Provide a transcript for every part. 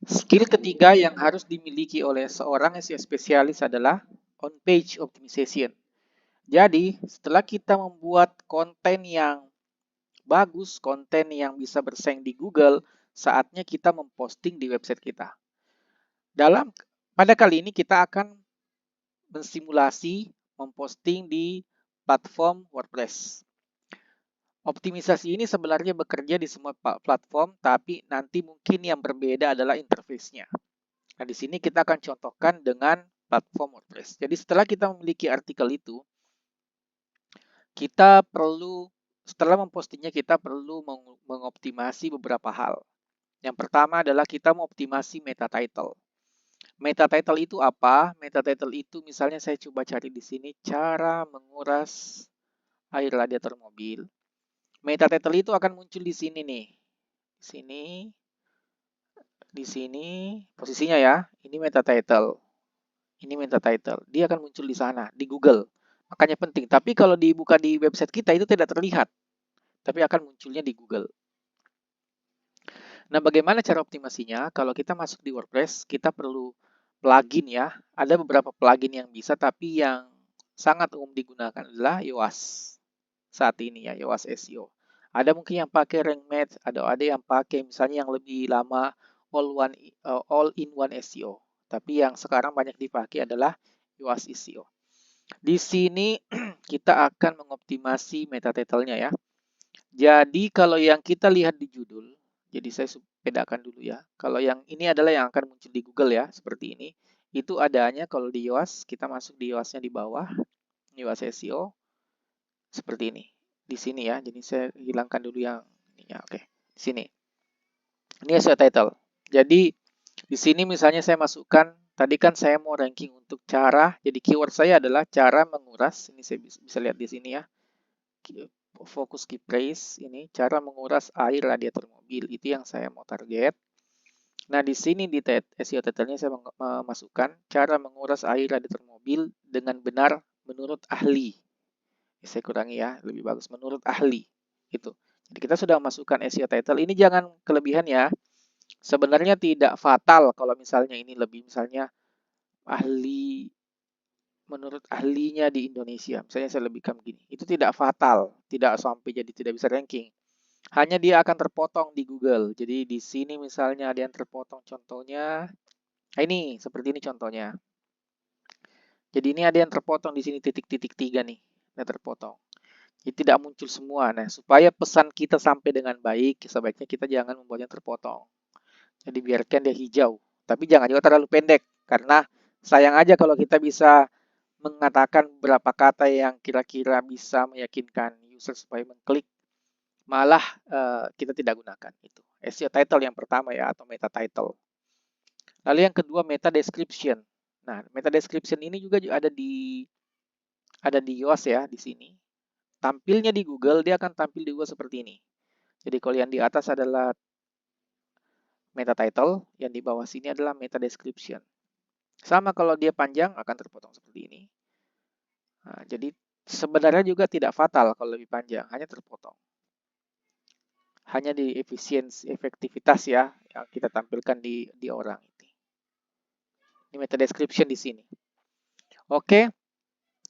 Skill ketiga yang harus dimiliki oleh seorang SEO spesialis adalah on-page optimization. Jadi, setelah kita membuat konten yang bagus, konten yang bisa bersaing di Google, saatnya kita memposting di website kita. Pada kali ini kita akan mensimulasi memposting di platform WordPress. Optimisasi ini sebenarnya bekerja di semua platform, tapi nanti mungkin yang berbeda adalah interface-nya. Nah, di sini kita akan contohkan dengan platform WordPress. Jadi setelah kita memiliki artikel itu, kita perlu, setelah mempostingnya, kita perlu mengoptimasi beberapa hal. Yang pertama adalah kita mengoptimasi meta title. Meta title itu apa? Meta title itu misalnya saya coba cari di sini, cara menguras air radiator mobil. Meta title itu akan muncul di sini nih. Di sini posisinya ya. Ini meta title. Ini meta title. Dia akan muncul di sana, di Google. Makanya penting. Tapi kalau dibuka di website kita itu tidak terlihat. Tapi akan munculnya di Google. Nah, bagaimana cara optimasinya? Kalau kita masuk di WordPress, kita perlu plugin ya. Ada beberapa plugin yang bisa, tapi yang sangat umum digunakan adalah Yoast. Saat ini ya, Yoast SEO. Ada mungkin yang pakai Rank Math, ada yang pakai misalnya yang lebih lama all in one SEO. Tapi yang sekarang banyak dipakai adalah Yoast SEO. Di sini kita akan mengoptimasi meta title-nya ya. Jadi kalau yang kita lihat di judul, jadi saya bedakan dulu ya. Kalau yang ini adalah yang akan muncul di Google ya, seperti ini. Itu adanya kalau di Yoast, kita masuk di Yoast-nya di bawah, Yoast SEO, seperti ini. Di sini ya, jadi saya hilangkan dulu yang ini ya, oke. Di sini. Ini SEO title. Jadi di sini misalnya saya masukkan, tadi kan saya mau ranking untuk cara, jadi keyword saya adalah cara menguras, ini saya bisa lihat di sini ya. Fokus key phrase ini cara menguras air radiator mobil, itu yang saya mau target. Nah, di sini di SEO title-nya saya memasukkan cara menguras air radiator mobil dengan benar menurut ahli. Saya kurangi ya, lebih bagus menurut ahli. Itu. Jadi kita sudah masukkan SEO title. Ini jangan kelebihan ya. Sebenarnya tidak fatal kalau misalnya ini lebih misalnya ahli menurut ahlinya di Indonesia. Misalnya saya lebihkan begini. Itu tidak fatal, tidak sampai jadi tidak bisa ranking. Hanya dia akan terpotong di Google. Jadi di sini misalnya ada yang terpotong contohnya. Nah, ini seperti ini contohnya. Jadi ini ada yang terpotong di sini titik-titik 3 nih. Yang terpotong. Jadi tidak muncul semua. Nah, supaya pesan kita sampai dengan baik, sebaiknya kita jangan membuatnya terpotong. Jadi biarkan dia hijau. Tapi jangan juga terlalu pendek. Karena sayang aja kalau kita bisa mengatakan beberapa kata yang kira-kira bisa meyakinkan user supaya mengklik, malah kita tidak gunakan itu. SEO title yang pertama ya, atau meta title. Lalu yang kedua meta description. Nah, meta description ini juga ada di Yoast ya di sini. Tampilnya di Google, dia akan tampil di Google seperti ini. Jadi kalau yang di atas adalah meta title, yang di bawah sini adalah meta description. Sama kalau dia panjang akan terpotong seperti ini. Nah, jadi sebenarnya juga tidak fatal kalau lebih panjang, hanya terpotong. Hanya di efisiensi, efektivitas ya yang kita tampilkan di orang ini. Ini meta description di sini. Oke,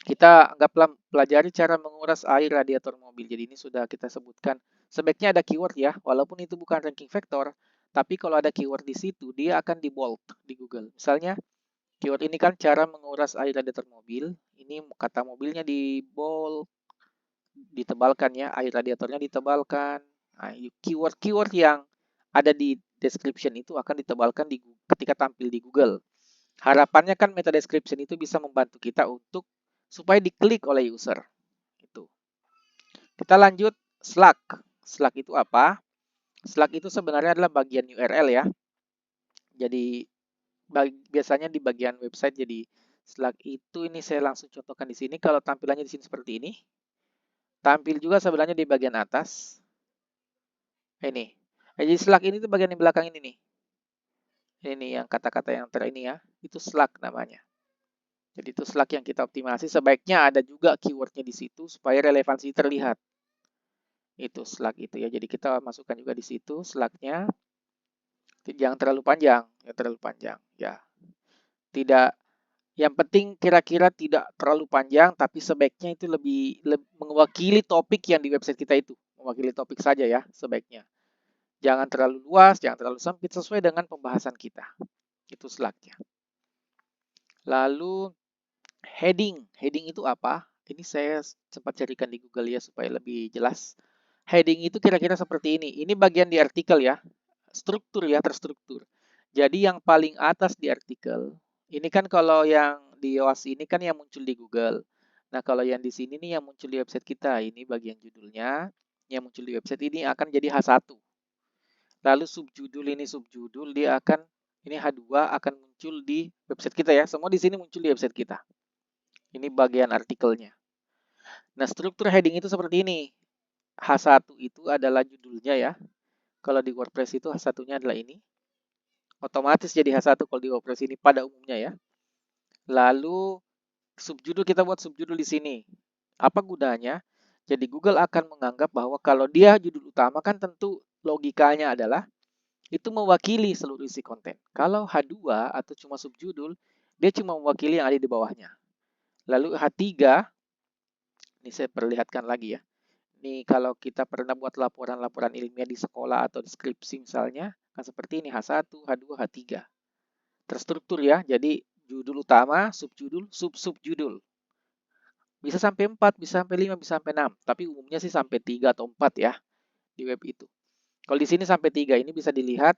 kita anggaplah pelajari cara menguras air radiator mobil. Jadi ini sudah kita sebutkan. Sebaiknya ada keyword ya, walaupun itu bukan ranking vektor, tapi kalau ada keyword di situ, dia akan di bold di Google. Misalnya, keyword ini kan cara menguras air radiator mobil. Ini kata mobilnya di bold, ditebalkan ya, air radiatornya ditebalkan. Nah, keyword-keyword yang ada di description itu akan ditebalkan ketika tampil di Google. Harapannya kan meta description itu bisa membantu kita untuk supaya diklik oleh user. Itu. Kita lanjut Slack. Slack itu apa? Slack itu sebenarnya adalah bagian URL ya. Jadi biasanya di bagian website, jadi Slack itu ini saya langsung contohkan di sini. Kalau tampilannya di sini seperti ini. Tampil juga sebenarnya di bagian atas. Ini. Jadi Slack ini tuh bagian di belakang ini nih. Ini yang kata-kata yang ini ya. Itu Slack namanya. Jadi itu Slack yang kita optimasi. Sebaiknya ada juga keywordnya di situ supaya relevansi terlihat. Itu Slack itu ya. Jadi kita masukkan juga di situ Slack-nya. Jangan terlalu panjang. ya terlalu panjang. Ya, tidak. Yang penting kira-kira tidak terlalu panjang, tapi sebaiknya itu lebih mewakili topik yang di website kita itu. Mewakili topik saja ya, sebaiknya. Jangan terlalu luas, jangan terlalu sempit, sesuai dengan pembahasan kita. Itu slide-nya. Lalu heading. Heading itu apa? Ini saya sempat carikan di Google ya supaya lebih jelas. Heading itu kira-kira seperti ini. Ini bagian di artikel ya. Struktur ya, terstruktur. Jadi yang paling atas di artikel, ini kan kalau yang di Yoast ini kan yang muncul di Google. Nah, kalau yang di sini nih yang muncul di website kita, ini bagian judulnya. Yang muncul di website ini akan jadi H1. Lalu subjudul ini subjudul, dia akan, ini H2 akan muncul di website kita ya. Semua di sini muncul di website kita. Ini bagian artikelnya. Nah, struktur heading itu seperti ini. H1 itu adalah judulnya ya. Kalau di WordPress itu H1-nya adalah ini. Otomatis jadi H1 kalau di WordPress ini pada umumnya ya. Lalu subjudul, kita buat subjudul di sini. Apa gunanya? Jadi Google akan menganggap bahwa kalau dia judul utama kan tentu logikanya adalah itu mewakili seluruh isi konten. Kalau H2 atau cuma subjudul, dia cuma mewakili yang ada di bawahnya. Lalu H3, ini saya perlihatkan lagi ya. Ini kalau kita pernah buat laporan-laporan ilmiah di sekolah atau di skripsi misalnya, kan seperti ini H1, H2, H3. Terstruktur ya, jadi judul utama, subjudul, sub-subjudul. Bisa sampai 4, bisa sampai 5, bisa sampai 6. Tapi umumnya sih sampai 3 atau 4 ya di web itu. Kalau di sini sampai 3, ini bisa dilihat.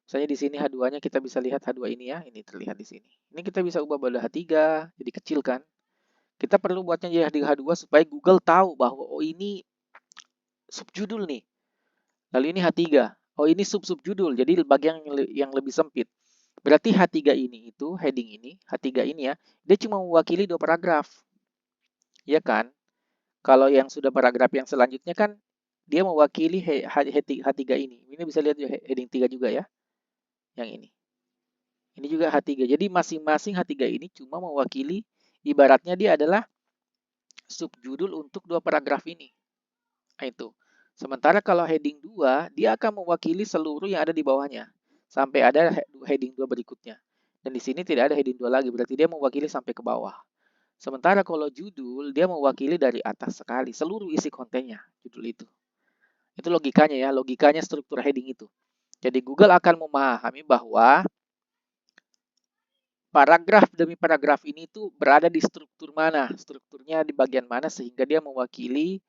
Misalnya di sini H2-nya kita bisa lihat H2 ini ya, ini terlihat di sini. Ini kita bisa ubah pada H3, jadi kecil kan. Kita perlu buatnya jadi H2 supaya Google tahu bahwa oh ini subjudul nih. Lalu ini H3. Oh ini sub-subjudul, jadi bagian yang lebih sempit. Berarti H3 ini itu, heading ini, H3 ini ya, dia cuma mewakili 2 paragraf. Ya kan? Kalau yang sudah paragraf yang selanjutnya kan dia mewakili H3 ini. Ini bisa lihat heading 3 juga ya. Yang ini. Ini juga H3. Jadi masing-masing H3 ini cuma mewakili, ibaratnya dia adalah subjudul untuk 2 paragraf ini. Nah itu. Sementara kalau heading 2, dia akan mewakili seluruh yang ada di bawahnya. Sampai ada heading 2 berikutnya. Dan di sini tidak ada heading 2 lagi. Berarti dia mewakili sampai ke bawah. Sementara kalau judul, dia mewakili dari atas sekali. Seluruh isi kontennya, judul itu. Itu logikanya ya, logikanya struktur heading itu. Jadi Google akan memahami bahwa paragraf demi paragraf ini tuh berada di struktur mana, strukturnya di bagian mana sehingga dia mewakili,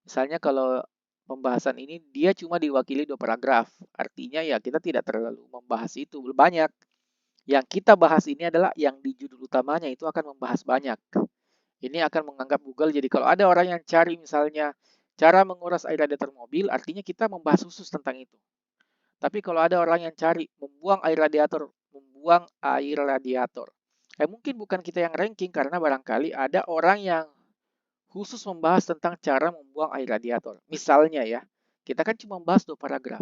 misalnya kalau pembahasan ini dia cuma diwakili 2 paragraf. Artinya ya kita tidak terlalu membahas itu banyak. Yang kita bahas ini adalah yang di judul utamanya itu akan membahas banyak. Ini akan menganggap Google, jadi kalau ada orang yang cari misalnya cara menguras air radiator mobil, artinya kita membahas khusus tentang itu. Tapi kalau ada orang yang cari membuang air radiator, mungkin bukan kita yang ranking karena barangkali ada orang yang khusus membahas tentang cara membuang air radiator. Misalnya ya, kita kan cuma membahas 2 paragraf.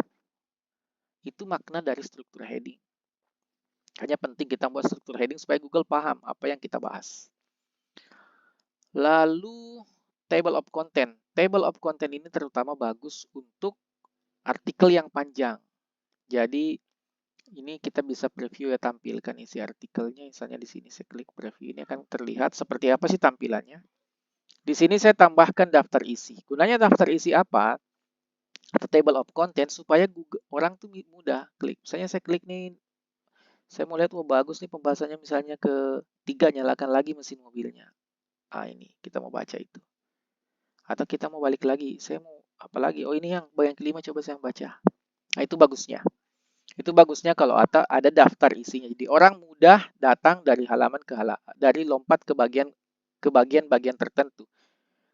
Itu makna dari struktur heading. Hanya penting kita buat struktur heading supaya Google paham apa yang kita bahas. Lalu table of content. Table of content ini terutama bagus untuk artikel yang panjang. Jadi ini kita bisa preview ya, tampilkan isi artikelnya. Misalnya di sini saya klik preview, ini akan terlihat seperti apa sih tampilannya. Di sini saya tambahkan daftar isi. Gunanya daftar isi apa? Atau table of content supaya Google, orang tuh mudah klik. Misalnya saya klik nih, saya mau lihat, oh bagus nih pembahasannya, misalnya ke 3, nyalakan lagi mesin mobilnya. Ini kita mau baca itu. Atau kita mau balik lagi, saya mau apa lagi? Oh ini yang bagian kelima, coba saya baca. Nah itu bagusnya. Itu bagusnya kalau ada daftar isinya. Jadi orang mudah datang dari halaman ke halaman, dari lompat ke bagian-bagian tertentu.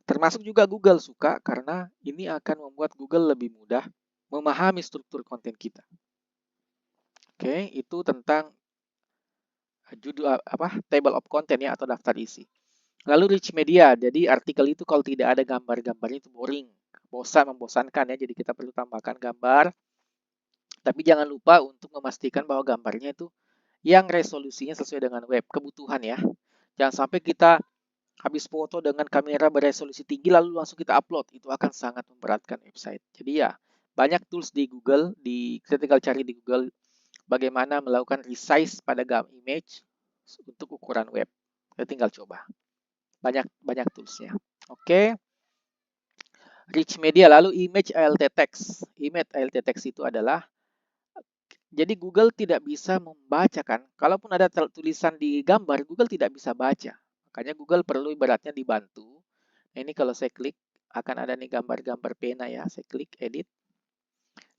Termasuk juga Google suka karena ini akan membuat Google lebih mudah memahami struktur konten kita. Oke, itu tentang judul table of content ya, atau daftar isi. Lalu rich media. Jadi artikel itu kalau tidak ada gambar-gambarnya itu boring, membosankan ya. Jadi kita perlu tambahkan gambar. Tapi jangan lupa untuk memastikan bahwa gambarnya itu yang resolusinya sesuai dengan web, kebutuhan ya. Jangan sampai kita habis foto dengan kamera beresolusi tinggi lalu langsung kita upload. Itu akan sangat memberatkan website. Jadi ya, banyak tools di Google, kita tinggal cari di Google bagaimana melakukan resize pada image untuk ukuran web. Kita tinggal coba. Banyak toolsnya. Oke. Rich media, lalu image alt text. Image alt text itu adalah, jadi Google tidak bisa membacakan. Kalaupun ada tulisan di gambar, Google tidak bisa baca. Makanya Google perlu ibaratnya dibantu. Nah, ini kalau saya klik, akan ada nih gambar-gambar pena ya. Saya klik edit.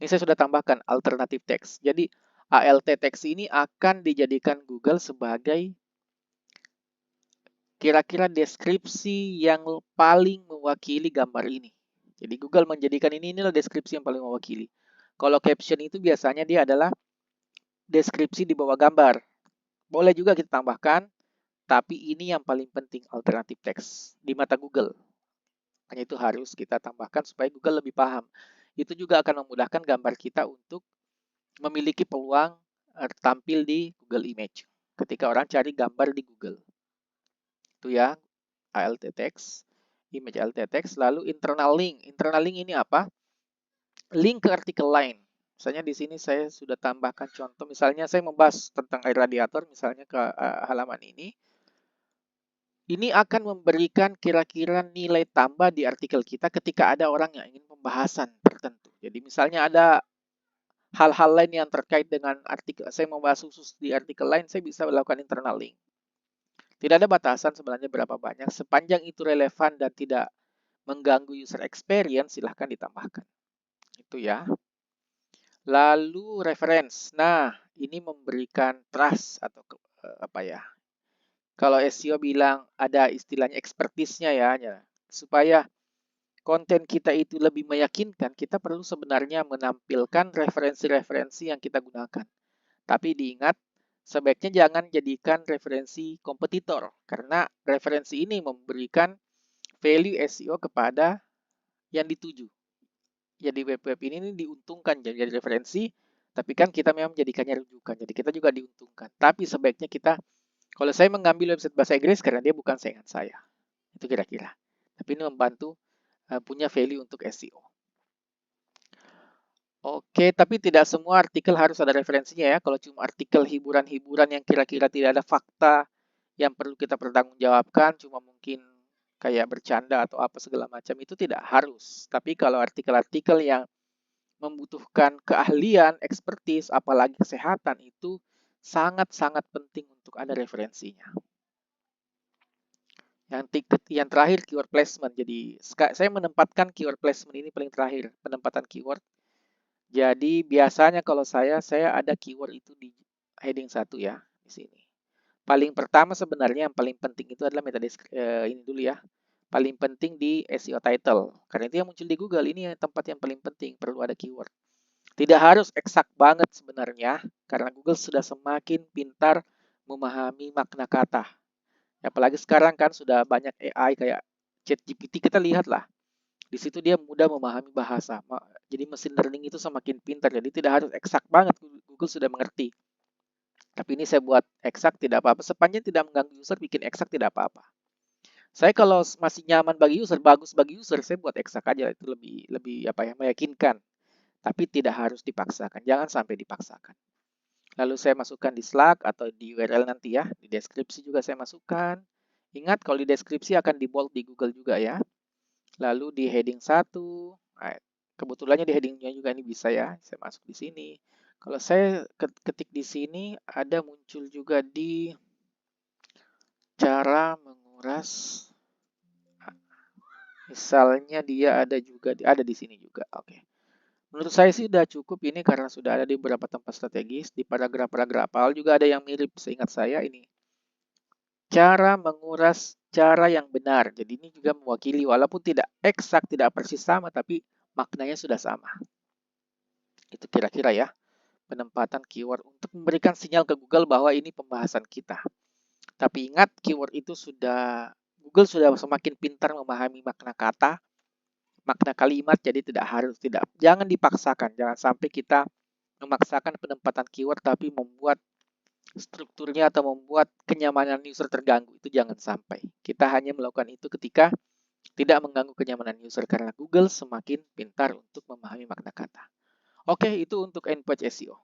Ini saya sudah tambahkan alternative text. Jadi alt text ini akan dijadikan Google sebagai kira-kira deskripsi yang paling mewakili gambar ini. Jadi Google menjadikan inilah deskripsi yang paling mewakili. Kalau caption itu biasanya dia adalah deskripsi di bawah gambar. Boleh juga kita tambahkan, tapi ini yang paling penting, alternative text di mata Google. Hanya itu harus kita tambahkan supaya Google lebih paham. Itu juga akan memudahkan gambar kita untuk memiliki peluang tampil di Google Image ketika orang cari gambar di Google. Itu ya, alt text. Image alt text, lalu internal link. Internal link ini apa? Link ke artikel lain. Misalnya di sini saya sudah tambahkan contoh, misalnya saya membahas tentang air radiator, misalnya ke halaman ini. Ini akan memberikan kira-kira nilai tambah di artikel kita ketika ada orang yang ingin pembahasan tertentu. Jadi misalnya ada hal-hal lain yang terkait dengan artikel, saya membahas khusus di artikel lain, saya bisa melakukan internal link. Tidak ada batasan sebenarnya berapa banyak, sepanjang itu relevan dan tidak mengganggu user experience, silahkan ditambahkan. Itu ya. Lalu reference. Nah, ini memberikan trust atau apa ya? Kalau SEO bilang ada istilahnya expertise-nya ya, supaya konten kita itu lebih meyakinkan, kita perlu sebenarnya menampilkan referensi-referensi yang kita gunakan. Tapi diingat, sebaiknya jangan jadikan referensi kompetitor, karena referensi ini memberikan value SEO kepada yang dituju. Jadi web-web ini diuntungkan jadi referensi, tapi kan kita memang menjadikannya rujukan. Jadi kita juga diuntungkan. Tapi sebaiknya kita, kalau saya mengambil website bahasa Inggris karena dia bukan saingan saya. Itu kira-kira. Tapi ini membantu punya value untuk SEO. Oke, tapi tidak semua artikel harus ada referensinya ya. Kalau cuma artikel hiburan-hiburan yang kira-kira tidak ada fakta yang perlu kita pertanggungjawabkan, cuma mungkin kayak bercanda atau apa segala macam, itu tidak harus. Tapi kalau artikel-artikel yang membutuhkan keahlian, expertise, apalagi kesehatan, itu sangat-sangat penting untuk ada referensinya. Yang terakhir, keyword placement. Jadi saya menempatkan keyword placement ini paling terakhir, penempatan keyword. Jadi biasanya kalau saya ada keyword itu di heading 1 ya, di sini. Paling pertama sebenarnya yang paling penting itu adalah ini dulu ya. Paling penting di SEO title. Karena itu yang muncul di Google, ini yang tempat yang paling penting, perlu ada keyword. Tidak harus eksak banget sebenarnya, karena Google sudah semakin pintar memahami makna kata. Apalagi sekarang kan sudah banyak AI kayak ChatGPT, kita lihatlah. Di situ dia mudah memahami bahasa. Jadi mesin learning itu semakin pintar, jadi tidak harus eksak banget, Google sudah mengerti. Tapi ini saya buat eksak tidak apa-apa, sepanjang tidak mengganggu user, bikin eksak tidak apa-apa. Saya kalau masih nyaman bagi user, bagus bagi user, saya buat eksak aja, itu lebih apa ya, meyakinkan. Tapi tidak harus dipaksakan, jangan sampai dipaksakan. Lalu saya masukkan di Slack atau di URL nanti ya, di deskripsi juga saya masukkan. Ingat kalau di deskripsi akan di bold di Google juga ya. Lalu di heading 1, nah, kebetulannya di headingnya juga ini bisa ya, saya masuk di sini. Kalau saya ketik di sini, ada muncul juga di cara menguras. Misalnya dia ada di sini juga. Oke. Menurut saya sih sudah cukup ini karena sudah ada di beberapa tempat strategis. Di paragraf-paragraf awal juga ada yang mirip, seingat saya ini. Cara menguras cara yang benar. Jadi ini juga mewakili walaupun tidak eksak, tidak persis sama, tapi maknanya sudah sama. Itu kira-kira ya penempatan keyword untuk memberikan sinyal ke Google bahwa ini pembahasan kita. Tapi ingat, keyword itu Google sudah semakin pintar memahami makna kata, makna kalimat, jadi jangan dipaksakan, jangan sampai kita memaksakan penempatan keyword tapi membuat strukturnya atau membuat kenyamanan user terganggu. Itu jangan sampai. Kita hanya melakukan itu ketika tidak mengganggu kenyamanan user karena Google semakin pintar untuk memahami makna kata. Oke, itu untuk endpoint SEO.